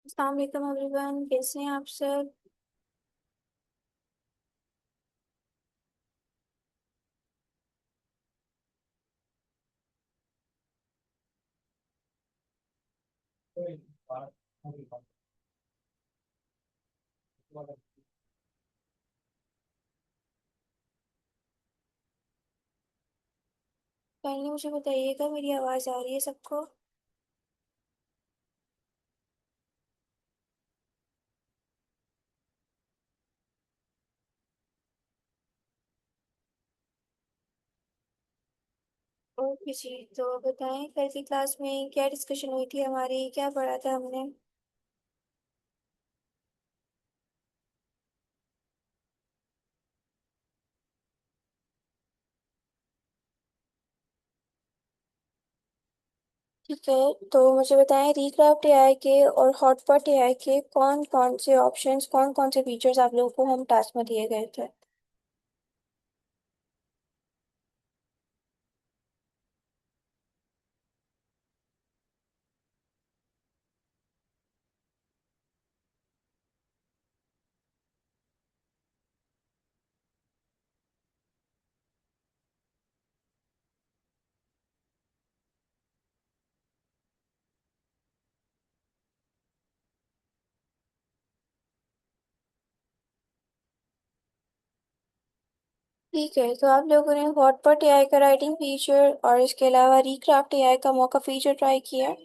अस्सलाम वालेकुम एवरीवन, कैसे हैं आप सब। पहले मुझे बताइएगा, मेरी आवाज़ आ रही है सबको। ओके जी, तो बताएं कल की क्लास में क्या डिस्कशन हुई थी, हमारी क्या पढ़ा था हमने। ठीक है, तो मुझे बताएं रीक्राफ्ट एआई के और हॉटपॉट एआई के कौन कौन से ऑप्शंस, कौन कौन से फीचर्स आप लोगों को होम टास्क में दिए गए थे। ठीक है, तो आप लोगों ने हॉटपॉट एआई का राइटिंग फीचर और इसके अलावा रीक्राफ्ट एआई का मौका फीचर ट्राई किया।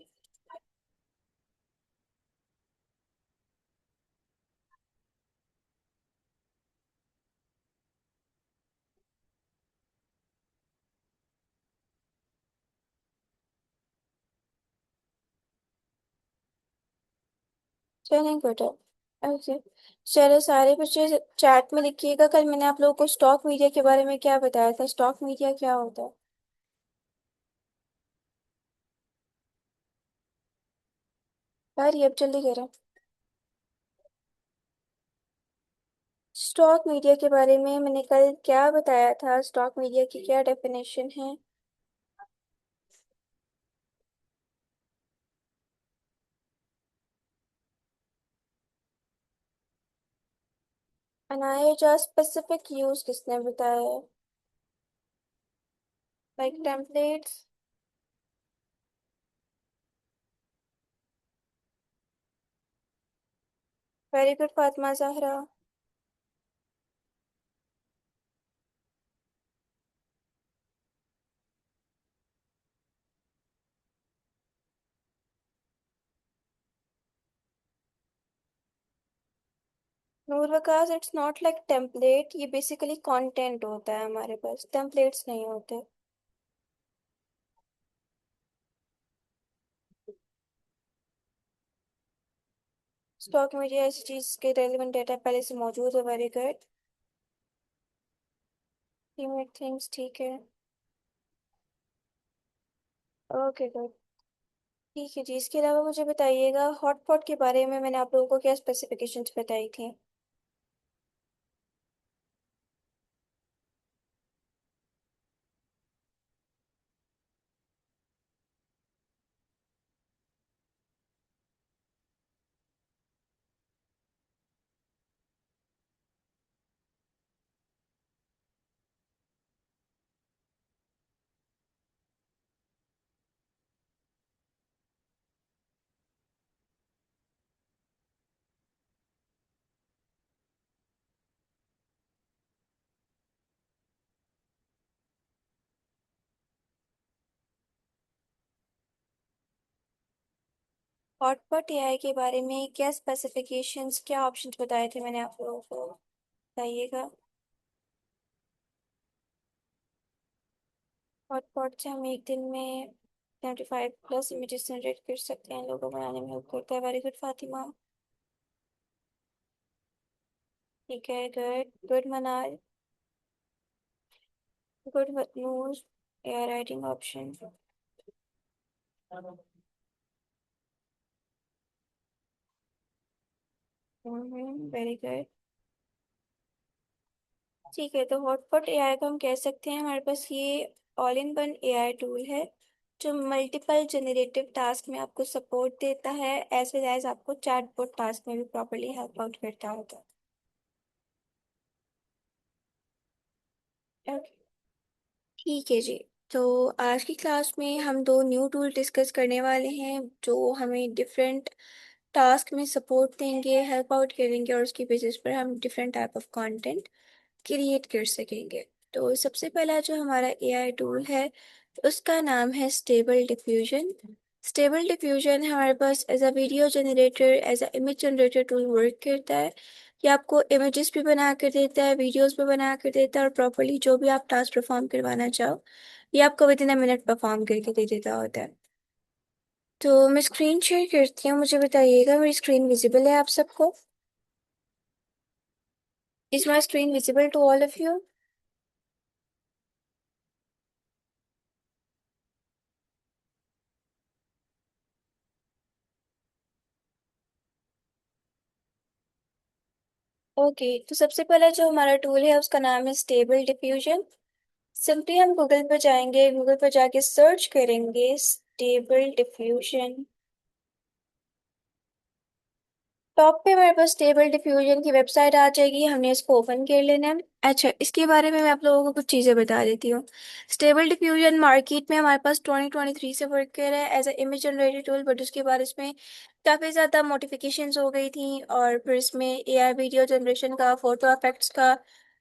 चलें गुड है। ओके, चलो सारे बच्चे चैट में लिखिएगा, कल मैंने आप लोगों को स्टॉक मीडिया के बारे में क्या बताया था, स्टॉक मीडिया क्या होता है। यार ये अब जल्दी करें। स्टॉक मीडिया के बारे में मैंने कल क्या बताया था, स्टॉक मीडिया की क्या डेफिनेशन है। अनाया स्पेसिफिक यूज किसने बताया है। Like templates. Very good Fatima Zahra. Noor Waqas, it's not like template, ये बेसिकली कंटेंट होता है, हमारे पास टेम्पलेट्स नहीं होते। स्टॉक मीडिया ऐसी चीज के रेलिवेंट डेटा पहले से मौजूद है। Very good. टीममेट थिंग्स, ठीक है। Okay good. ठीक है जी, इसके अलावा मुझे बताइएगा हॉटपॉट के बारे में मैंने आप लोगों को क्या स्पेसिफिकेशंस बताई थी। हॉटपॉट एआई के बारे में क्या स्पेसिफिकेशंस, क्या ऑप्शंस बताए थे मैंने आप लोगों को, बताइएगा। हॉटपॉट से हम एक दिन में 75+ इमेजेस जनरेट कर सकते हैं, लोगों बनाने में हेल्प करता है। Very good Fatima. ठीक है, good good Manal. Good Noor. AI writing option. Very good. ठीक है, तो हॉटपॉट एआई को हम कह सकते हैं हमारे पास ये all in one AI tool है, जो मल्टीपल जनरेटिव टास्क में आपको सपोर्ट देता है, एज वेल एज आपको चैटबॉट टास्क में भी प्रॉपरली हेल्प आउट करता होता है। ठीक है जी। तो आज की क्लास में हम दो न्यू टूल डिस्कस करने वाले हैं जो हमें डिफरेंट टास्क में सपोर्ट देंगे, हेल्प आउट करेंगे, और उसकी बेसिस पर हम different type of content create कर सकेंगे। तो सबसे पहला जो हमारा एआई टूल है उसका नाम है स्टेबल डिफ्यूजन। स्टेबल डिफ्यूजन हमारे पास as a video generator, as a image generator tool work करता है। ये आपको इमेजेस भी बना कर देता है, वीडियोस भी बना कर देता है, और प्रॉपरली जो भी आप टास्क परफॉर्म करवाना चाहो ये आपको with in a minute perform करके दे देता होता है। तो मैं स्क्रीन शेयर करती हूँ, मुझे बताइएगा मेरी स्क्रीन विजिबल है आप सबको? Is my screen visible to all of you? Okay, तो सबसे पहला जो हमारा टूल है उसका नाम है स्टेबल डिफ्यूजन। सिंपली हम गूगल पर जाएंगे, गूगल पर जाके सर्च करेंगे स्टेबल डिफ्यूजन। टॉप पे हमारे पास स्टेबल डिफ्यूजन की वेबसाइट आ जाएगी, हमने इसको ओपन कर लेना है। अच्छा, इसके बारे में मैं आप लोगों को कुछ चीज़ें बता देती हूँ। स्टेबल डिफ्यूजन मार्केट में हमारे पास 2023 से वर्क कर रहा है as a image generator tool, but उसके बाद इसमें काफ़ी ज़्यादा मॉडिफिकेशंस हो गई थी, और फिर इसमें एआई वीडियो जनरेशन का, फोटो इफेक्ट्स का,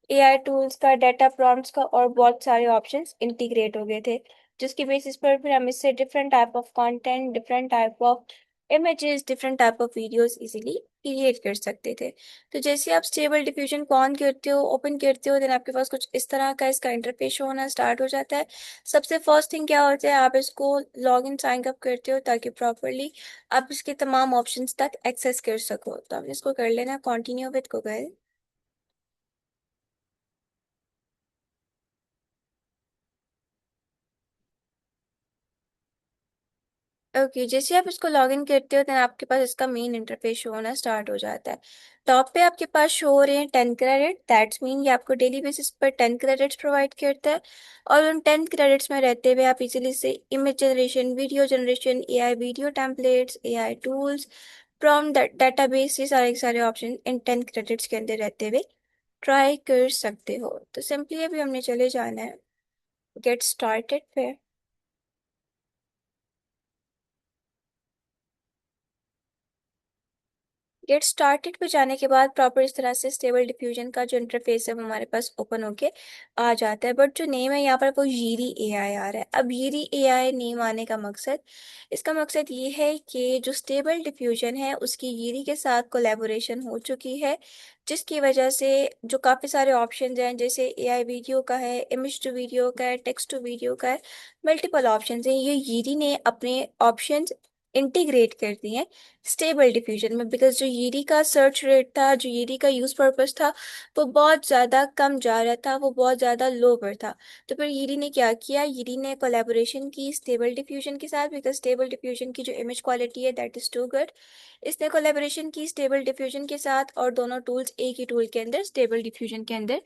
एआई टूल्स का, डाटा प्रॉम्प्ट्स का, और बहुत सारे ऑप्शंस इंटीग्रेट हो गए थे, जिसकी बेसिस पर फिर हम इससे different type of content, different type of images, different type of videos easily create कर सकते थे। तो जैसे आप स्टेबल डिफ्यूजन को ऑन करते हो, ओपन करते हो, देन आपके पास कुछ इस तरह का इसका इंटरफेस होना स्टार्ट हो जाता है। सबसे फर्स्ट थिंग क्या होता है, आप इसको लॉग इन साइन अप करते हो ताकि प्रॉपरली आप इसके तमाम ऑप्शंस तक एक्सेस कर सको। तो आप इसको कर लेना, कंटिन्यू विद गूगल। ओके, जैसे आप इसको लॉग इन करते हो देन आपके पास इसका मेन इंटरफेस शो होना स्टार्ट हो जाता है। टॉप पे आपके पास शो हो रहे हैं 10 क्रेडिट, दैट्स मीन ये आपको डेली बेसिस पर 10 क्रेडिट्स प्रोवाइड करता है। और उन 10 क्रेडिट्स में रहते हुए आप इजीली से image generation, video generation, AI video templates, AI tools, prompt database, ये सारे के सारे ऑप्शन इन 10 क्रेडिट्स के अंदर रहते हुए ट्राई कर सकते हो। तो सिंपली अभी हमने चले जाना है गेट स्टार्टेड पे। गेट स्टार्टेड पे जाने के बाद प्रॉपर इस तरह से स्टेबल डिफ्यूजन का जो इंटरफेस है वो हमारे पास ओपन होके आ जाता है, बट जो नेम है यहाँ पर वो यीरी एआई आ रहा है। अब यीरी एआई नेम आने का मकसद, इसका मकसद ये है कि जो स्टेबल डिफ्यूजन है उसकी यीरी के साथ कोलैबोरेशन हो चुकी है, जिसकी वजह से जो काफ़ी सारे ऑप्शंस हैं, जैसे एआई वीडियो का है, इमेज टू वीडियो का है, टेक्स्ट टू वीडियो का है, मल्टीपल ऑप्शंस हैं, ये यीरी ने अपने ऑप्शंस इंटीग्रेट कर दिए हैं स्टेबल डिफ्यूजन में। बिकॉज जो यीरी का सर्च रेट था, जो यीरी का यूज पर्पस था, वो बहुत ज़्यादा कम जा रहा था, वो बहुत ज़्यादा लो पर था। तो फिर यीरी ने क्या किया, यीरी ने कोलैबोरेशन की स्टेबल डिफ्यूजन के साथ, बिकॉज स्टेबल डिफ्यूजन की जो इमेज क्वालिटी है दैट इज़ टू गुड। इसने कोलैबोरेशन की स्टेबल डिफ्यूजन के साथ, और दोनों टूल्स एक ही टूल के अंदर, स्टेबल डिफ्यूजन के अंदर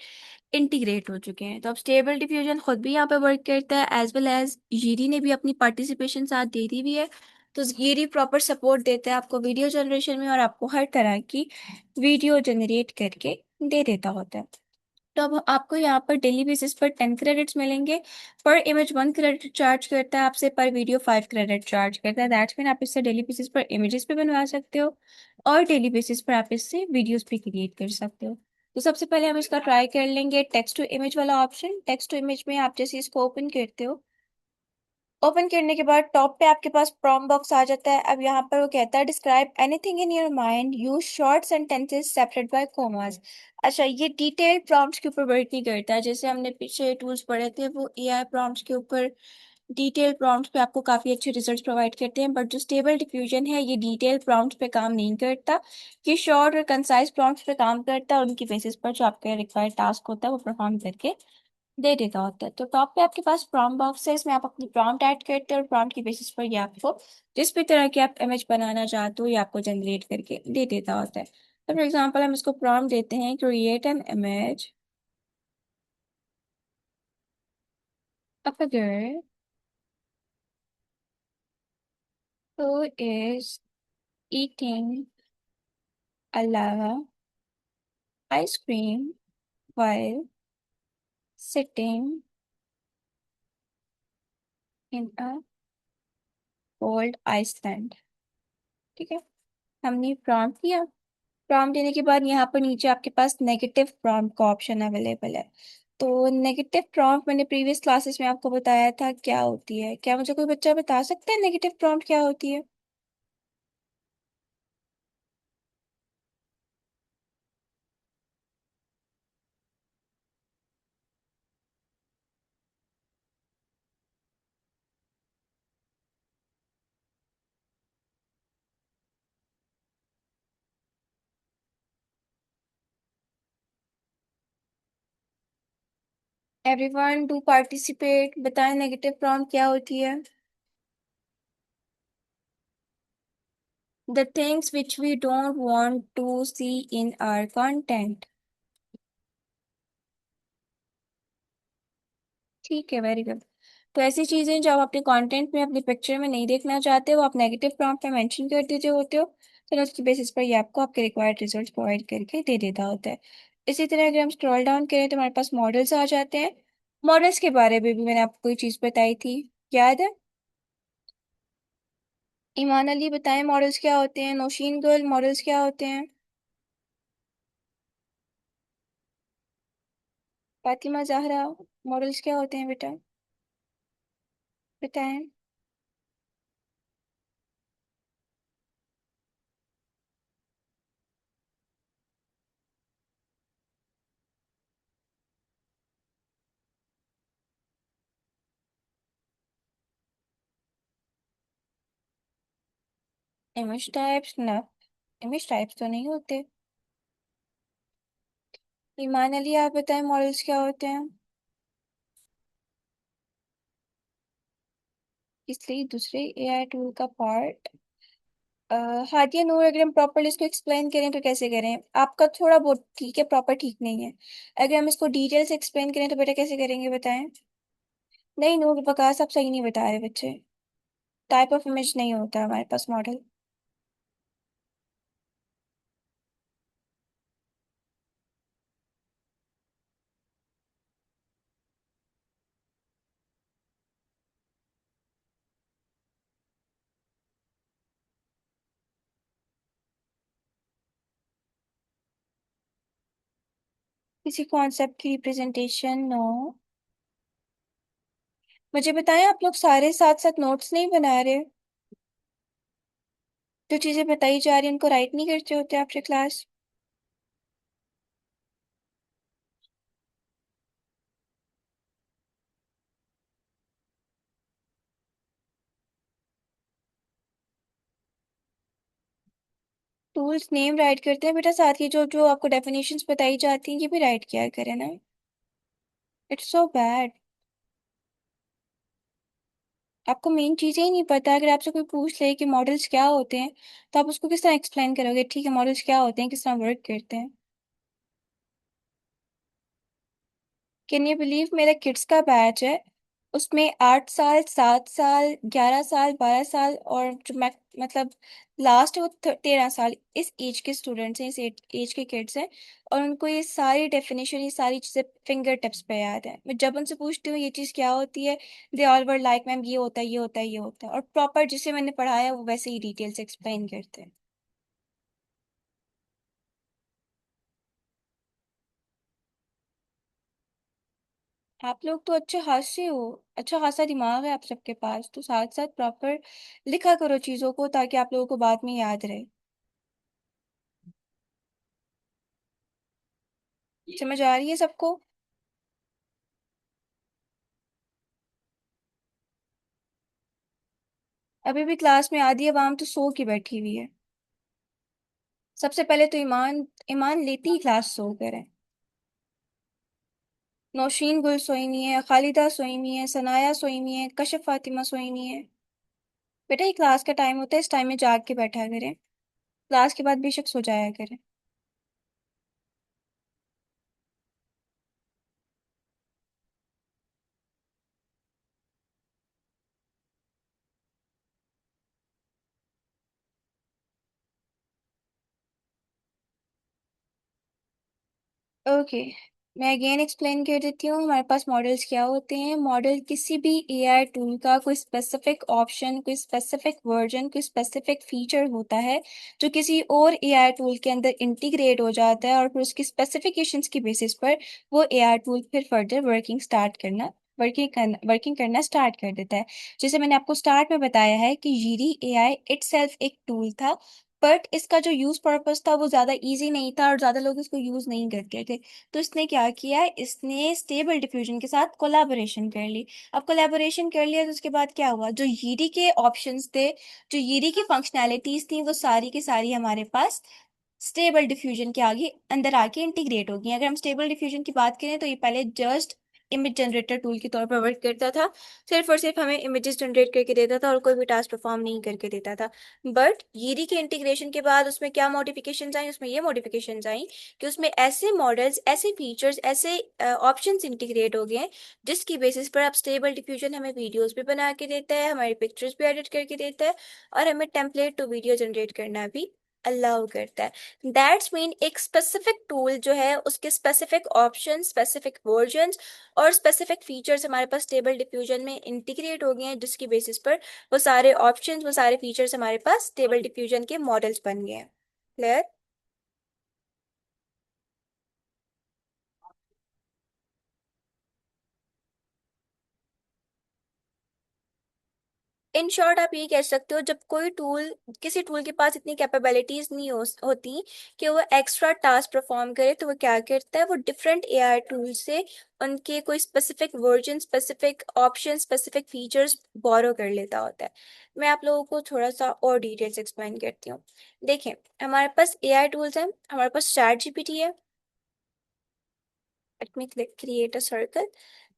इंटीग्रेट हो चुके हैं। तो अब स्टेबल डिफ्यूजन खुद भी यहाँ पे वर्क करता है, एज वेल एज जीडी ने भी अपनी पार्टिसिपेशन साथ दे दी हुई है। तो जीडी प्रॉपर सपोर्ट देता है आपको वीडियो जनरेशन में, और आपको हर तरह की वीडियो जनरेट करके दे देता होता है। तो अब आपको यहाँ पर डेली बेसिस पर 10 क्रेडिट्स मिलेंगे। पर इमेज 1 क्रेडिट चार्ज करता है आपसे, पर वीडियो 5 क्रेडिट चार्ज करता है। दैट्स मीन आप इससे डेली बेसिस पर इमेजेस भी बनवा सकते हो, और डेली बेसिस पर आप इससे वीडियोस भी क्रिएट कर सकते हो। तो सबसे पहले हम इसका ट्राई कर लेंगे टेक्स्ट टू इमेज वाला ऑप्शन। टेक्स्ट टू इमेज में आप जैसे इसको ओपन करते हो, ओपन करने के बाद टॉप पे आपके पास प्रॉम्प्ट बॉक्स आ जाता है। अब यहाँ पर वो कहता है describe anything in your mind, use short sentences separate by commas. अच्छा, ये डिटेल प्रॉम्प्ट्स के ऊपर वर्क नहीं करता है, जैसे हमने पीछे टूल्स पढ़े थे वो एआई प्रॉम्प्ट्स के ऊपर, डिटेल प्रॉम्प्ट्स पे आपको काफ़ी अच्छे रिजल्ट्स प्रोवाइड करते हैं, बट जो स्टेबल डिफ्यूजन है ये डिटेल प्रॉम्प्ट्स पे काम नहीं करता। ये शॉर्ट और कंसाइज प्रॉम्प्ट्स पे काम करता है, और उनकी बेसिस पर जो आपका रिक्वायर्ड टास्क होता है वो परफॉर्म करके दे देता होता है। तो टॉप पे आपके पास प्रॉम्प्ट बॉक्स है, इसमें आप अपनी प्रॉम्प्ट ऐड करते हो, और प्रॉम्प्ट की बेसिस पर ये आपको जिस भी तरह की आप इमेज बनाना चाहते हो ये आपको जनरेट करके दे देता होता है। तो फॉर एग्जाम्पल हम इसको प्रॉम्प्ट देते हैं create an image of a girl Who is eating a lava ice cream while sitting in a cold Iceland? ठीक है, हमने प्रॉम्प्ट दिया। प्रॉम्प्ट देने के बाद यहाँ पर नीचे आपके पास नेगेटिव प्रॉम्प्ट का ऑप्शन अवेलेबल है। तो नेगेटिव प्रॉम्प्ट मैंने प्रीवियस क्लासेस में आपको बताया था क्या होती है। क्या मुझे कोई बच्चा बता सकता है नेगेटिव प्रॉम्प्ट क्या होती है? एवरीवन डू पार्टिसिपेट, बताएं नेगेटिव प्रॉम्प्ट क्या होती है? The things which we don't want to see in our content। ठीक है, वेरी गुड। तो ऐसी चीजें जो आप अपने कंटेंट में अपने पिक्चर में नहीं देखना चाहते वो आप नेगेटिव प्रॉम्प्ट में मेंशन कर दीजिए होते हो। फिर उसकी बेसिस पर ये आपको आपके रिक्वायर्ड रिजल्ट प्रोवाइड करके दे देता होता है। इसी तरह अगर हम स्क्रॉल डाउन करें तो हमारे पास मॉडल्स आ जाते हैं। मॉडल्स के बारे में भी मैंने आपको कोई चीज बताई थी, याद है? ईमान अली बताएं मॉडल्स क्या होते हैं। नौशीन गुल मॉडल्स क्या होते हैं? फातिमा जहरा मॉडल्स क्या होते हैं बेटा? बताएं। इमेज टाइप्स ना, इमेज टाइप्स तो नहीं होते। ईमान अली आप बताएं मॉडल्स क्या होते हैं? इसलिए दूसरे एआई टूल का पार्ट। हादिया नूर अगर हम प्रॉपरली इसको एक्सप्लेन करें तो कैसे करें? आपका थोड़ा बहुत ठीक है, प्रॉपर ठीक नहीं है। अगर हम इसको डिटेल से एक्सप्लेन करें तो बेटा कैसे करेंगे बताएं? नहीं नूर वकास आप सही नहीं बता रहे बच्चे। टाइप ऑफ इमेज नहीं होता हमारे पास मॉडल। किसी कॉन्सेप्ट की रिप्रेजेंटेशन नो। मुझे बताएं आप लोग सारे साथ साथ नोट्स नहीं बना रहे? जो चीजें बताई जा रही हैं उनको राइट नहीं करते होते आपसे क्लास? टूल्स नेम राइट करते हैं बेटा, साथ ही जो जो आपको डेफिनेशंस बताई जाती हैं ये भी राइट किया करें ना। It's so bad. आपको मेन चीजें ही नहीं पता। अगर आपसे कोई पूछ ले कि मॉडल्स क्या होते हैं तो आप उसको किस तरह एक्सप्लेन करोगे? ठीक है मॉडल्स क्या होते हैं, किस तरह वर्क करते हैं। कैन यू बिलीव मेरा किड्स का बैच है, उसमें 8 साल, 7 साल, 11 साल, 12 साल और जो मैं मतलब लास्ट है वो 13 साल, इस एज के स्टूडेंट्स हैं, इस एज के किड्स हैं। और उनको ये सारी डेफिनेशन, ये सारी चीज़ें फिंगर टिप्स पे याद है। मैं जब उनसे पूछती हूँ ये चीज़ क्या होती है, they all were like ma'am ये होता है, ये होता है, ये होता है, और प्रॉपर जिसे मैंने पढ़ाया वो वैसे ही डिटेल से एक्सप्लेन करते हैं। आप लोग तो अच्छे खासे हो, अच्छा खासा दिमाग है आप सबके पास, तो साथ साथ प्रॉपर लिखा करो चीजों को ताकि आप लोगों को बाद में याद रहे। समझ आ रही है सबको? अभी भी क्लास में आधी आवाम तो सो के बैठी हुई है। सबसे पहले तो ईमान ईमान लेती ही क्लास सो कर है। नौशीन गुल सोई नहीं है, खालिदा सोई नहीं है, सनाया सोई नहीं है, कशफ फातिमा सोई नहीं है। बेटा ये क्लास का टाइम होता है, इस टाइम में जाग के बैठा करें। क्लास के बाद बेशक सो जाया करें। ओके, मैं अगेन एक्सप्लेन कर देती हूँ हमारे पास मॉडल्स क्या होते हैं। मॉडल किसी भी एआई टूल का कोई स्पेसिफिक ऑप्शन, कोई स्पेसिफिक वर्जन, कोई स्पेसिफिक फीचर होता है जो किसी और एआई टूल के अंदर इंटीग्रेट हो जाता है, और फिर उसकी स्पेसिफिकेशंस की बेसिस पर वो एआई टूल फिर फर्दर वर्किंग करना स्टार्ट कर देता है। जैसे मैंने आपको स्टार्ट में बताया है कि जीरी एआई इटसेल्फ एक टूल था, बट इसका जो यूज पर्पस था वो ज्यादा इजी नहीं था और ज्यादा लोग इसको यूज नहीं करते थे। तो इसने क्या किया, इसने स्टेबल डिफ्यूजन के साथ कोलैबोरेशन कर ली। अब कोलैबोरेशन कर लिया तो उसके बाद क्या हुआ, जो यीडी के ऑप्शंस थे, जो यीडी की फंक्शनैलिटीज थी, वो सारी की सारी हमारे पास स्टेबल डिफ्यूजन के आगे अंदर आके इंटीग्रेट होगी। अगर हम स्टेबल डिफ्यूजन की बात करें तो ये पहले जस्ट इमेज जनरेटर टूल के तौर पर वर्क करता था, सिर्फ और सिर्फ हमें इमेजेस जनरेट करके देता था और कोई भी टास्क परफॉर्म नहीं करके देता था। बट ईडी के इंटीग्रेशन के बाद उसमें क्या मॉडिफिकेशंस आई, उसमें ये मॉडिफिकेशंस आई कि उसमें ऐसे मॉडल्स, ऐसे फीचर्स, ऐसे ऑप्शंस इंटीग्रेट हो गए हैं जिसकी बेसिस पर अब स्टेबल डिफ्यूजन हमें वीडियोस भी बना के देता है, हमारी पिक्चर्स भी एडिट करके देता है, और हमें टेम्पलेट टू वीडियो जनरेट करना भी अलाउ करता है। दैट्स मीन एक स्पेसिफिक टूल जो है उसके स्पेसिफिक ऑप्शन, स्पेसिफिक वर्जन्स और स्पेसिफिक फीचर्स हमारे पास टेबल डिफ्यूजन में इंटीग्रेट हो गए हैं, जिसकी बेसिस पर वो सारे ऑप्शंस, वो सारे फीचर्स हमारे पास टेबल डिफ्यूजन के मॉडल्स बन गए हैं। क्लियर? इन शॉर्ट आप ये कह सकते हो, जब कोई टूल, किसी टूल के पास इतनी कैपेबिलिटीज नहीं होती कि वो एक्स्ट्रा टास्क परफॉर्म करे, तो वो क्या करता है, वो डिफरेंट एआई टूल से उनके कोई specific version, specific option, specific features borrow कर लेता होता है। मैं आप लोगों को थोड़ा सा और डिटेल्स एक्सप्लेन करती हूँ। देखें, हमारे पास एआई टूल्स हैं, हमारे पास चैट जीपीटी है। Let me create a circle.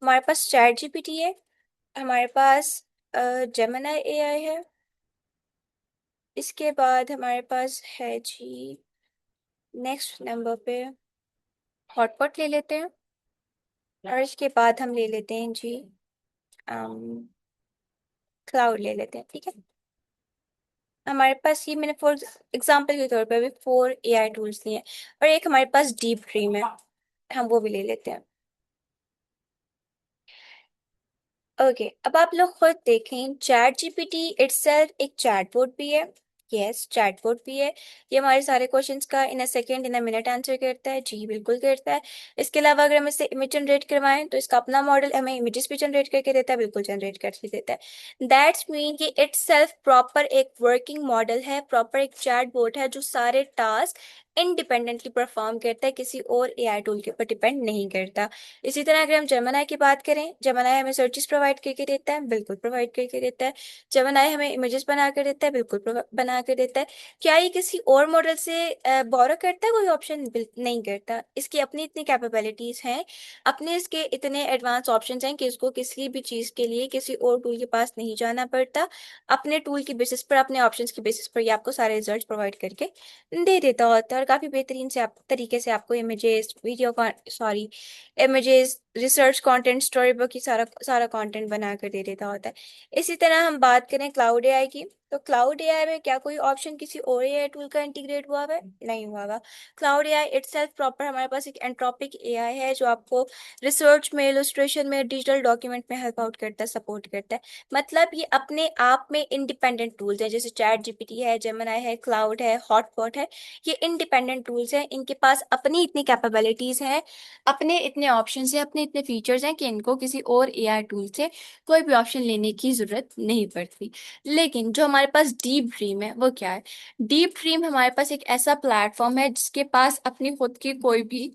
हमारे पास चैट जीपीटी है, हमारे पास जेमिनी एआई है, इसके बाद हमारे पास है जी, नेक्स्ट नंबर पे हॉटपॉट ले लेते हैं, और इसके बाद हम ले लेते हैं जी क्लाउड ले लेते हैं, ठीक है। हमारे पास ये मैंने फॉर एग्जांपल के तौर पे अभी 4 एआई टूल्स लिए हैं, और एक हमारे पास डीप ड्रीम है, हम वो भी ले लेते हैं। ओके, अब आप लोग खुद देखें, चैट जीपीटी इटसेल्फ एक चैटबॉट भी है। यस, चैटबॉट भी है। ये हमारे सारे क्वेश्चंस का in a second, in a minute answer करता है, जी बिल्कुल करता है। इसके अलावा अगर हम इससे इमेज जनरेट करवाएं तो इसका अपना मॉडल हमें इमेजेस भी जनरेट करके देता है, बिल्कुल जनरेट करके देता है। दैट्स मीन कि इटसेल्फ प्रॉपर एक वर्किंग मॉडल है, प्रॉपर एक चैटबॉट है जो सारे टास्क इंडिपेंडेंटली परफॉर्म करता है, किसी और एआई टूल के ऊपर डिपेंड नहीं करता। इसी तरह अगर हम जेमिनी की बात करें, जेमिनी हमें सर्चेस प्रोवाइड करके देता है, बिल्कुल प्रोवाइड करके देता है। जेमिनी हमें इमेजेस बना कर देता है, बिल्कुल बना कर देता है। क्या ये किसी और मॉडल से बोरो करता है? कोई ऑप्शन नहीं करता। इसकी अपनी इतनी कैपेबिलिटीज हैं, अपने इसके इतने एडवांस ऑप्शंस हैं कि इसको किसी भी चीज़ के लिए किसी और टूल के पास नहीं जाना पड़ता। अपने टूल की बेसिस पर, अपने ऑप्शंस की बेसिस पर ये आपको सारे रिजल्ट प्रोवाइड करके दे देता होता है, और काफ़ी बेहतरीन से आप तरीके से आपको images, video, sorry, images, research content, story book की सारा सारा कंटेंट बना कर दे देता होता है। इसी तरह हम बात करें क्लाउड एआई की, तो क्लाउड एआई में क्या कोई ऑप्शन किसी और एआई टूल का इंटीग्रेट हुआ है? नहीं हुआ हुआ। क्लाउड एआई इटसेल्फ प्रॉपर हमारे पास एक एंट्रोपिक एआई है जो आपको रिसर्च में, इलस्ट्रेशन में, डिजिटल डॉक्यूमेंट में हेल्प आउट करता है, सपोर्ट करता है। मतलब ये अपने आप में इंडिपेंडेंट टूल्स हैं, जैसे चैट जीपीटी है, जेमिनी है, क्लाउड है, हॉटपॉट है। ये इंडिपेंडेंट टूल्स हैं, इनके पास अपनी इतनी कैपेबिलिटीज हैं, अपने इतने ऑप्शंस हैं, अपने इतने फीचर्स हैं कि इनको किसी और एआई टूल से कोई भी ऑप्शन लेने की जरूरत नहीं पड़ती। लेकिन जो हमारे पास डीप ड्रीम है वो क्या है? डीप ड्रीम हमारे पास एक ऐसा प्लेटफॉर्म है जिसके पास अपनी खुद की कोई भी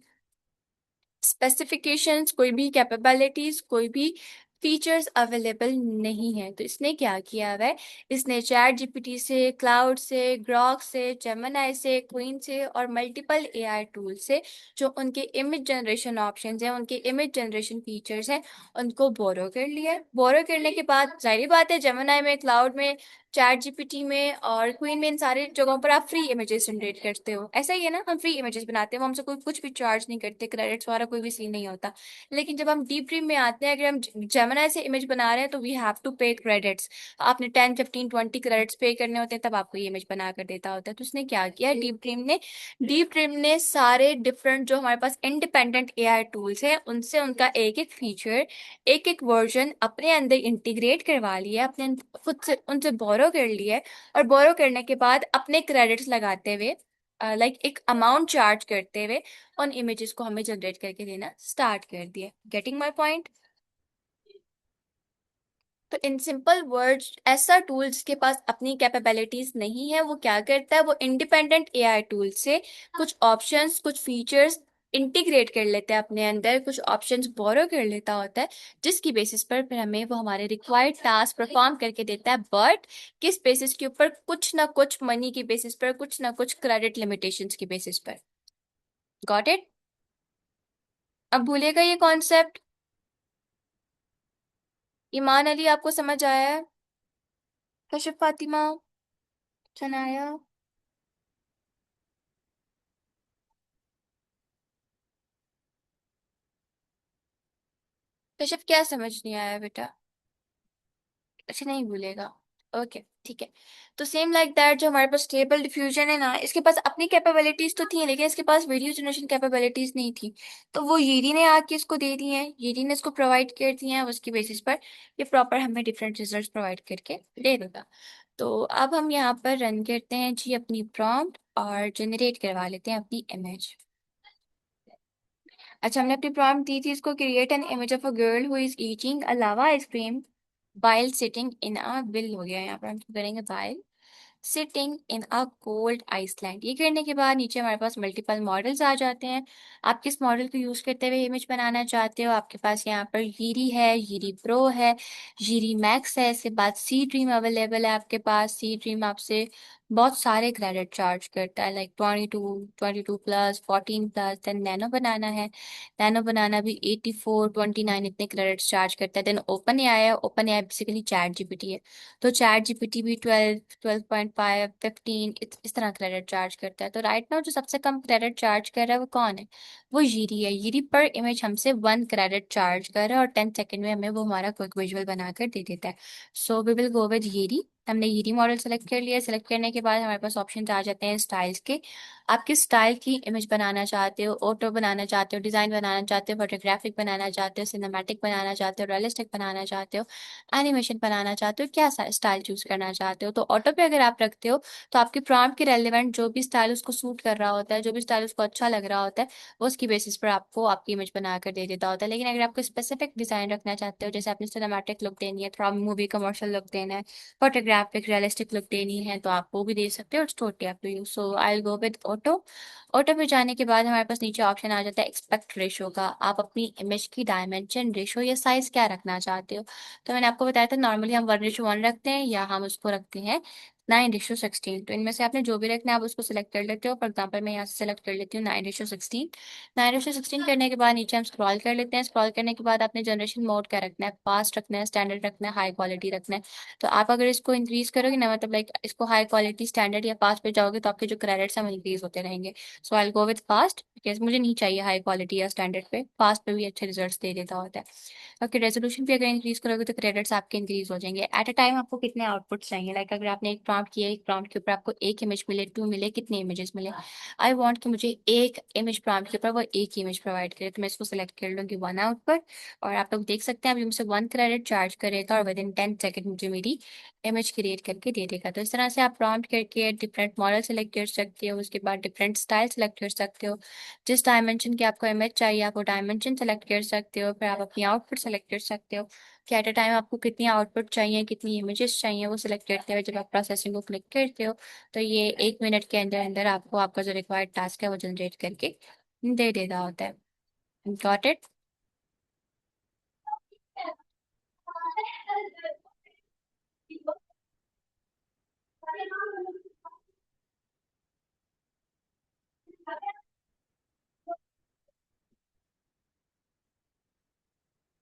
स्पेसिफिकेशंस, कोई भी कैपेबिलिटीज, कोई भी फीचर्स अवेलेबल नहीं है। तो इसने क्या किया हुआ है, इसने चैट जीपीटी से, क्लाउड से, ग्रॉक से, जेमिनी से, क्वीन से और मल्टीपल एआई टूल से जो उनके इमेज जनरेशन ऑप्शंस हैं, उनके इमेज जनरेशन फीचर्स हैं, उनको बोरो कर लिया है। बोरो करने के बाद जाहिर बात है जेमिनी में, क्लाउड में चैट जीपीटी में और क्वीन में, इन सारे जगहों पर आप फ्री इमेजेस जनरेट करते हो, ऐसा ही है ना, हम फ्री इमेजेस बनाते हैं, वो हमसे कोई कुछ भी चार्ज नहीं करते, क्रेडिट्स वाला कोई भी सीन नहीं होता। लेकिन जब हम डीप ड्रीम में आते हैं, अगर हम जेमिनी से इमेज बना रहे हैं तो वी हैव टू पे क्रेडिट्स। आपने 10 15 20 क्रेडिट्स पे करने होते हैं, तब आपको ये इमेज बना कर देता होता है। तो उसने क्या किया, डीप ड्रीम ने सारे डिफरेंट जो हमारे पास इंडिपेंडेंट एआई टूल्स हैं, उनसे उनका एक एक फीचर, एक एक वर्जन अपने अंदर इंटीग्रेट करवा लिया, अपने खुद से उनसे बोरो कर लिया है। और बोरो करने के बाद अपने क्रेडिट्स लगाते हुए, लाइक एक अमाउंट चार्ज करते हुए, उन इमेजेस को हमें जनरेट करके देना स्टार्ट कर दिया। Getting my point? तो इन सिंपल वर्ड्स, ऐसा टूल जिसके पास अपनी कैपेबिलिटीज नहीं है, वो क्या करता है, वो इंडिपेंडेंट एआई टूल से कुछ ऑप्शंस, कुछ फीचर्स इंटीग्रेट कर लेते हैं अपने अंदर, कुछ ऑप्शंस बोरो कर लेता होता है, जिसकी बेसिस पर फिर हमें वो हमारे रिक्वायर्ड टास्क परफॉर्म करके देता है। बट किस बेसिस के ऊपर, कुछ ना कुछ मनी की बेसिस पर, कुछ ना कुछ क्रेडिट लिमिटेशंस की बेसिस पर। Got it? अब भूलेगा ये कॉन्सेप्ट? ईमान अली, आपको समझ आया है? कशिफ फातिमा, सनाया? कशिफ, क्या समझ नहीं आया बेटा? अच्छा, नहीं भूलेगा। ओके, ठीक है। तो सेम लाइक दैट, जो हमारे पास स्टेबल डिफ्यूजन है ना, इसके पास अपनी कैपेबिलिटीज तो थी, लेकिन इसके पास वीडियो जनरेशन कैपेबिलिटीज नहीं थी। तो वो येरी ने आके इसको दे दी है, येरी ने इसको प्रोवाइड कर दिया है, उसकी बेसिस पर ये प्रॉपर हमें डिफरेंट रिजल्ट्स प्रोवाइड करके दे देगा। तो अब हम यहाँ पर रन करते हैं जी अपनी प्रॉम्प्ट, और जनरेट करवा लेते हैं अपनी इमेज। अच्छा, हमने अपनी प्रॉम्प्ट दी थी इसको, create an image of a girl who is eating a lava ice cream while sitting in a बिल हो गया, यहाँ पर हम करेंगे while sitting in a cold Iceland. ये करने के बाद नीचे हमारे पास मल्टीपल मॉडल्स आ जाते हैं। आप किस मॉडल को यूज करते हुए इमेज बनाना चाहते हो? आपके पास यहाँ पर यीरी है, यीरी प्रो है, यीरी मैक्स है, इसके बाद सी ड्रीम अवेलेबल है आपके पास। सी ड्रीम आपसे बहुत सारे क्रेडिट चार्ज करता है, like 22 22 plus 14 plus. Then nano banana है, नैनो बनाना भी 84 29 इतने क्रेडिट्स चार्ज करता है। देन ओपन एआई है, open AI basically chat GPT है, तो चैट जीपीटी भी 12 12.5 15 इस तरह क्रेडिट चार्ज करता है। तो राइट नाउ जो सबसे कम क्रेडिट चार्ज कर रहा है वो कौन है? वो यीरी है। यीरी पर इमेज हमसे 1 क्रेडिट चार्ज कर रहा है, और 10 सेकेंड में हमें वो हमारा क्विक विजुअल बनाकर दे देता है। So we will go with यीरी। हमने यीरी मॉडल सेलेक्ट कर लिया। सेलेक्ट करने के बाद हमारे पास ऑप्शन आ जाते हैं स्टाइल्स के। आप किस स्टाइल की इमेज बनाना चाहते हो? ऑटो बनाना चाहते हो, डिजाइन बनाना चाहते हो, फोटोग्राफिक बनाना चाहते हो, सिनेमैटिक बनाना चाहते हो, रियलिस्टिक बनाना चाहते हो, एनिमेशन बनाना चाहते हो, क्या स्टाइल चूज करना चाहते हो? तो ऑटो पे अगर आप रखते हो, तो आपके प्रॉम्प्ट के रेलिवेंट जो भी स्टाइल उसको सूट कर रहा होता है, जो भी स्टाइल उसको अच्छा लग रहा होता है, वो उसकी बेसिस पर आपको आपकी इमेज बनाकर दे देता होता है। लेकिन अगर आपको स्पेसिफिक डिजाइन रखना चाहते हो, जैसे आपने सिनेमैटिक लुक देनी है, थोड़ा मूवी कमर्शियल लुक देना है, फोटोग्राफिक रियलिस्टिक लुक देनी है, तो आप वो भी दे सकते हो। It's totally up to you. So I will go with auto. Auto पे जाने के बाद हमारे पास नीचे ऑप्शन आ जाता है एक्सपेक्ट रेशो का। आप अपनी इमेज की डायमेंशन, रेशो या साइज क्या रखना चाहते हो? तो मैंने आपको बताया था, नॉर्मली हम 1:1 रखते हैं, या हम उसको रखते हैं 9:16। तो इनमें से आपने जो भी रखना है आप उसको सिलेक्ट कर लेते हो। फॉर एग्जाम्पल मैं यहाँ से सिलेक्ट कर लेती हूँ 9:16। 9:16 करने के बाद नीचे हम स्क्रॉल कर लेते हैं। स्क्रॉल करने के बाद आपने जनरेशन मोड क्या रखना है, फास्ट रखना है, स्टैंडर्ड रखना है, हाई क्वालिटी रखना है। तो आप अगर इसको इंक्रीज करोगे ना, मतलब लाइक इसको हाई क्वालिटी, स्टैंडर्ड या फास्ट पे जाओगे, तो आपके जो क्रेडिट्स हैं वो इंक्रीज होते रहेंगे। सो आई गो विद फास्ट, बिकॉज मुझे नहीं चाहिए हाई क्वालिटी या स्टैंडर्ड पे, फास्ट पे भी अच्छे रिजल्ट्स दे देता होता है। ओके, रेजोल्यूशन भी अगर इंक्रीज करोगे तो क्रेडिट्स आपके इंक्रीज हो जाएंगे। एट अ टाइम आपको कितने आउटपुट चाहिए? लाइक अगर आपने एक प्रॉम्प्ट किया, एक प्रॉम्प्ट के ऊपर आपको एक इमेज मिले, टू मिले, कितने इमेजेस मिले? आई वांट कि मुझे एक इमेज प्रॉम्प्ट के ऊपर वो एक इमेज प्रोवाइड करे, तो मैं इसको सिलेक्ट कर लूंगी 1 आउटपुट। और आप लोग देख सकते हैं अभी मुझसे 1 क्रेडिट चार्ज करेगा, और विद इन 10 सेकेंड मुझे मेरी इमेज क्रिएट करके दे देगा। तो इस तरह से आप प्रॉम्प्ट करके डिफरेंट मॉडल सेलेक्ट कर सकते हो, उसके बाद डिफरेंट स्टाइल सेलेक्ट कर सकते हो। जिस डायमेंशन की आपको इमेज चाहिए आप वो डायमेंशन सेलेक्ट कर सकते हो। फिर आप अपनी आउटपुट सेलेक्ट कर सकते हो कि एट अ टाइम आपको कितनी आउटपुट चाहिए, कितनी इमेजेस चाहिए, वो सिलेक्ट करते हुए जब आप प्रोसेसिंग को क्लिक करते हो, तो ये 1 मिनट के अंदर अंदर आपको आपका जो रिक्वायर्ड टास्क है वो जनरेट करके दे देता होता है। Got it?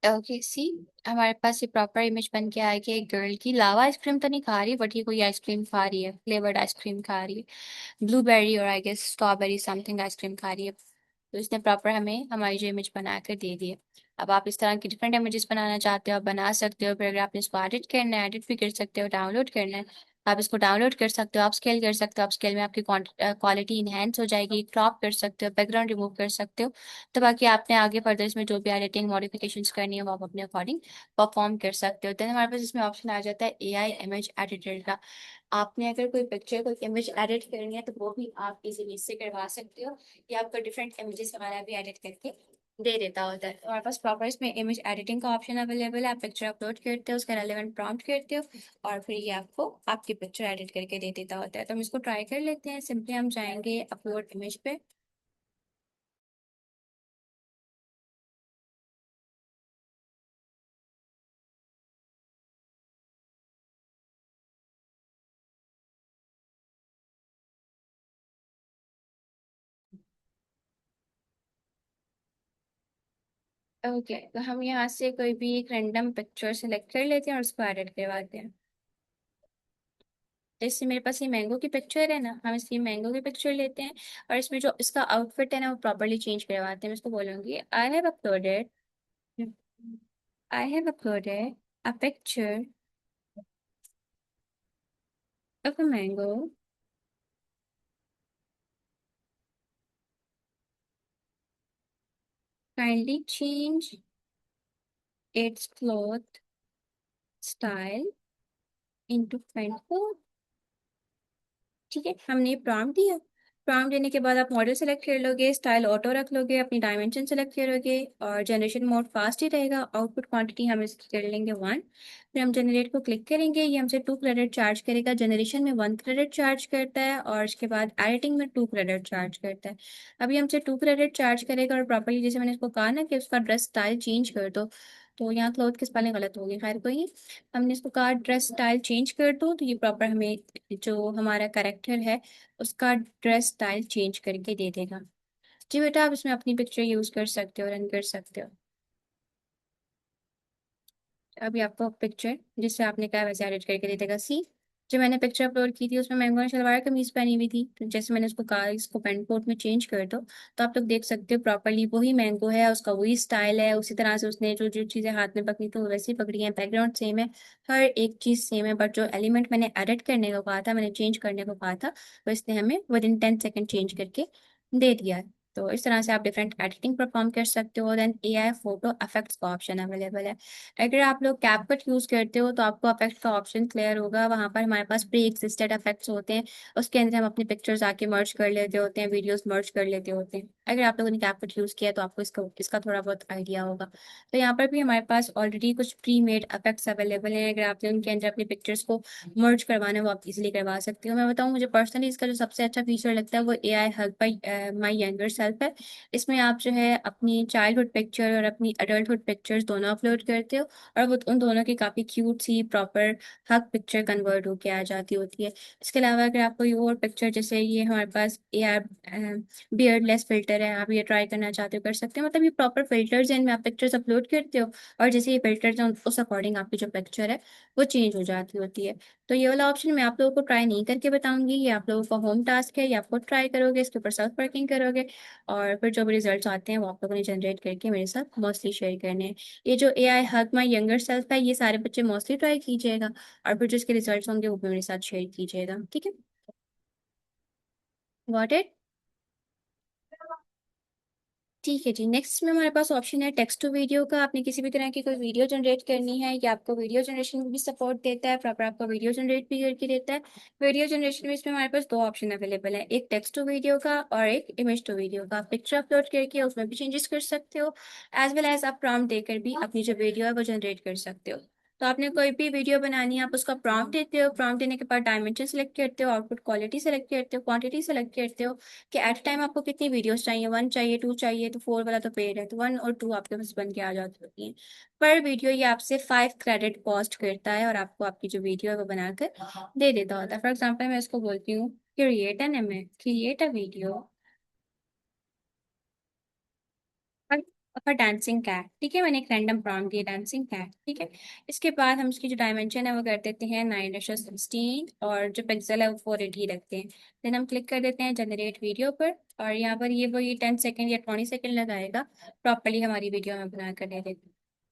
ओके सी, हमारे पास ये प्रॉपर इमेज बन के आ गई। एक गर्ल की लावा आइसक्रीम तो नहीं खा रही, बट ये कोई आइसक्रीम खा रही है, फ्लेवर्ड आइसक्रीम खा रही है, ब्लूबेरी और I guess strawberry something ice cream खा रही है। तो इसने प्रॉपर हमें हमारी जो इमेज बना कर दे दी है। अब आप इस तरह की डिफरेंट इमेजेस बनाना चाहते हो, आप बना सकते हो। फिर अगर आपने इसको एडिट करना है, एडिट भी कर सकते हो, डाउनलोड करना है, आप इसको डाउनलोड कर सकते हो, आप स्केल कर सकते हो। आप स्केल में आपकी क्वालिटी इनहेंस हो जाएगी, क्रॉप कर सकते हो, बैकग्राउंड रिमूव कर सकते हो। तो बाकी आपने आगे फर्दर इसमें जो भी एडिटिंग मॉडिफिकेशंस करनी है वो आप अपने अकॉर्डिंग परफॉर्म कर सकते हो। देन हमारे पास इसमें ऑप्शन आ जाता है एआई इमेज एडिटर का। आपने अगर कोई पिक्चर कोई इमेज एडिट करनी है तो वो भी आप इजीली इससे करवा सकते हो। ये आपको डिफरेंट इमेजेस वगैरह भी एडिट करके दे देता होता है। तो हमारे पास प्रॉपर इसमें इमेज एडिटिंग का ऑप्शन अवेलेबल है। आप पिक्चर अपलोड करते हो, उसका रेलेवेंट प्रॉम्प्ट करते हो, और फिर ये आपको आपकी पिक्चर एडिट करके दे देता होता है। तो हम इसको ट्राई कर लेते हैं। सिंपली हम जाएंगे अपलोड इमेज पे। ओके, तो हम यहाँ से कोई भी एक रैंडम पिक्चर सेलेक्ट कर लेते हैं और उसको एडिट करवाते हैं। जैसे मेरे पास ये मैंगो की पिक्चर है ना, हम इसकी मैंगो की पिक्चर लेते हैं और इसमें जो इसका आउटफिट है ना वो प्रॉपरली चेंज करवाते हैं। मैं इसको बोलूंगी I have uploaded a picture of a mango. Kindly change it's cloth style into mango. ठीक है, हमने प्रॉम्प्ट दिया। प्रॉम्प्ट देने के बाद आप मॉडल सेलेक्ट कर लोगे, स्टाइल ऑटो रख लोगे, अपनी डायमेंशन सेलेक्ट करोगे, और जनरेशन मोड फास्ट ही रहेगा। आउटपुट क्वांटिटी हम इसकी कर लेंगे 1। फिर हम जनरेट को क्लिक करेंगे, ये हमसे 2 क्रेडिट चार्ज करेगा। जनरेशन में 1 क्रेडिट चार्ज करता है और इसके बाद एडिटिंग में 2 क्रेडिट चार्ज करता है। अभी हमसे 2 क्रेडिट चार्ज करेगा और प्रॉपरली जैसे मैंने इसको कहा ना कि उसका ड्रेस स्टाइल चेंज कर दो, तो यहाँ क्लोथ की स्पेलिंग गलत होगी, खैर कोई नहीं। हमने इसको कहा ड्रेस स्टाइल चेंज कर दो, तो ये प्रॉपर हमें जो हमारा करेक्टर है उसका ड्रेस स्टाइल चेंज करके दे देगा। जी बेटा, आप इसमें अपनी पिक्चर यूज कर सकते हो, रन कर सकते हो। अभी आपको पिक्चर जिससे आपने कहा वैसे एडिट करके दे देगा। सी, जो मैंने पिक्चर अपलोड की थी उसमें मैंगो ने शलवार कमीज पहनी हुई थी, तो जैसे मैंने उसको कहा इसको पेंट कोट में चेंज कर दो, तो आप लोग देख सकते हो प्रॉपरली वही मैंगो है, उसका वही स्टाइल है, उसी तरह से उसने जो जो चीज़ें हाथ में पकड़ी थी वो वैसी पकड़ी है, बैकग्राउंड सेम है, हर एक चीज़ सेम है। बट जो एलिमेंट मैंने एडिट करने को कहा था, मैंने चेंज करने को कहा था, वो इसने हमें विद इन 10 सेकेंड चेंज करके दे दिया है। तो इस तरह से आप डिफरेंट एडिटिंग परफॉर्म कर सकते हो। देन एआई फोटो इफेक्ट्स का ऑप्शन अवेलेबल है। अगर आप लोग कैपकट यूज करते हो तो आपको इफेक्ट का ऑप्शन क्लियर होगा। वहां पर हमारे पास प्री एक्सिस्टेड इफेक्ट्स होते हैं, उसके अंदर हम अपनी पिक्चर्स आके मर्ज कर लेते होते हैं, वीडियोस मर्ज कर लेते होते हैं। अगर आप लोगों ने कैपकट यूज किया तो आपको इसका थोड़ा बहुत आइडिया होगा। तो यहाँ पर भी हमारे पास ऑलरेडी कुछ प्री मेड इफेक्ट्स अवेलेबल हैं। अगर आपने उनके अंदर अपनी पिक्चर्स को मर्ज करवाना है वो आप इजिली करवा सकते हो। मैं बताऊँ, मुझे पर्सनली इसका जो सबसे अच्छा फीचर लगता है वो AI hug by my younger self है। इसमें आप जो है अपनी चाइल्डहुड पिक्चर और अपनी अडल्टहुड पिक्चर्स दोनों अपलोड करते हो, और वो उन दोनों की काफ़ी क्यूट सी प्रॉपर हग पिक्चर कन्वर्ट होके आ जाती होती है। इसके अलावा अगर आप कोई और पिक्चर, जैसे ये हमारे पास AR बियर्डलेस फिल्टर है, आप ये ट्राई करना चाहते हो कर सकते हो। मतलब ये प्रॉपर फिल्टर्स हैं, इनमें आप पिक्चर्स अपलोड करते हो और जैसे ये फिल्टर्स हैं उस अकॉर्डिंग आपकी जो पिक्चर है वो चेंज हो जाती होती है। तो ये वाला ऑप्शन मैं आप लोगों को ट्राई नहीं करके बताऊंगी, ये आप लोगों का होम टास्क है, ये आप खुद ट्राई करोगे, इसके ऊपर सेल्फ वर्किंग करोगे, और फिर जो भी रिजल्ट्स आते हैं वो आप लोगों ने जनरेट करके मेरे साथ मोस्टली शेयर करने हैं। ये जो AI hug my younger self है, ये सारे बच्चे मोस्टली ट्राई कीजिएगा, और फिर जो इसके रिजल्ट्स होंगे वो भी मेरे साथ शेयर कीजिएगा, ठीक है? Got it? ठीक है जी। नेक्स्ट में हमारे पास ऑप्शन है टेक्स्ट टू वीडियो का। आपने किसी भी तरह की कोई वीडियो जनरेट करनी है, या आपको वीडियो जनरेशन में भी सपोर्ट देता है, प्रॉपर आपको वीडियो जनरेट भी करके देता है। वीडियो जनरेशन में इसमें हमारे पास 2 ऑप्शन अवेलेबल है, एक टेक्स्ट टू वीडियो का और एक इमेज टू वीडियो का। आप पिक्चर अपलोड करके उसमें भी चेंजेस कर सकते हो, एज वेल एज आप प्रॉम्प्ट देकर भी अपनी जो वीडियो है वो जनरेट कर सकते हो। तो आपने कोई भी वीडियो बनानी है, आप उसका प्रॉम्प्ट देते हो, प्रॉम्प्ट देने के बाद डायमेंशन सेलेक्ट करते हो, आउटपुट क्वालिटी सेलेक्ट करते हो, क्वांटिटी सेलेक्ट करते हो कि एट टाइम आपको कितनी वीडियोस चाहिए, 1 चाहिए, 2 चाहिए, तो 4 वाला तो पेड है, तो 1 और 2 आपके पास बन के आ जाती होती है। पर वीडियो ये आपसे 5 क्रेडिट कॉस्ट करता है और आपको आपकी जो वीडियो है वो बनाकर दे देता होता है। फॉर एग्जाम्पल मैं इसको बोलती हूँ create an image, create a video, और डांसिंग कैट, ठीक है, मैंने एक रैंडम प्रॉम्प्ट दिया डांसिंग कैट, ठीक है। इसके बाद हम इसकी जो डायमेंशन है वो कर देते हैं 9:16 और जो पिक्सल है वो 480 रखते हैं। देन हम क्लिक कर देते हैं जनरेट वीडियो पर, और यहाँ पर ये 10 सेकेंड या 20 सेकेंड लगाएगा प्रॉपरली हमारी वीडियो में बना कर दे देगा।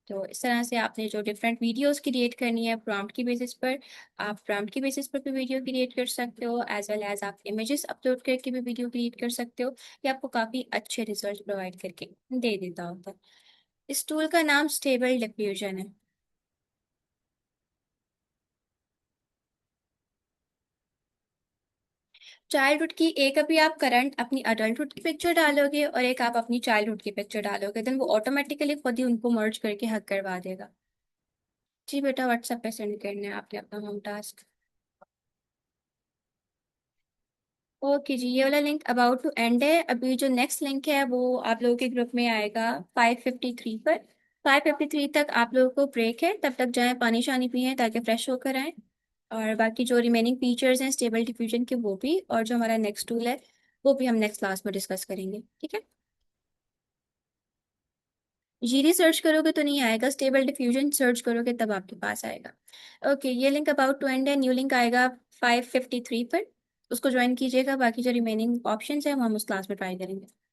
तो इस तरह से आपने जो डिफरेंट वीडियोस क्रिएट करनी है प्रॉम्प्ट की बेसिस पर, आप प्रॉम्प्ट की बेसिस पर भी वीडियो क्रिएट कर सकते हो, एज वेल एज आप इमेजेस अपलोड करके भी वीडियो क्रिएट कर सकते हो। ये आपको काफ़ी अच्छे रिजल्ट प्रोवाइड करके दे देता होता है। इस टूल का नाम स्टेबल डिफ्यूजन है। चाइल्डहुड की एक अभी आप करंट अपनी अडल्टहुड की पिक्चर डालोगे और एक आप अपनी चाइल्डहुड की पिक्चर डालोगे, देन वो ऑटोमेटिकली खुद ही उनको मर्ज करके हक करवा देगा। जी बेटा, व्हाट्सएप पे सेंड करना है आपने अपना होम टास्क। ओके जी, ये वाला लिंक अबाउट टू एंड है। अभी जो नेक्स्ट लिंक है वो आप लोगों के ग्रुप में आएगा 5:53 पर। 5:53 तक आप लोगों को ब्रेक है, तब तक जाएं पानी शानी पिए ताकि फ्रेश होकर आए। और बाकी जो रिमेनिंग फीचर्स हैं स्टेबल डिफ्यूजन के वो भी, और जो हमारा नेक्स्ट टूल है वो भी हम नेक्स्ट क्लास में डिस्कस करेंगे, ठीक है। जीरी सर्च करोगे तो नहीं आएगा, स्टेबल डिफ्यूजन सर्च करोगे तब आपके पास आएगा। ओके, ये लिंक अबाउट टू एंड है, न्यू लिंक आएगा 5:53 पर। उसको ज्वाइन कीजिएगा, बाकी जो रिमेनिंग ऑप्शंस हैं वो हम उस क्लास में ट्राई करेंगे।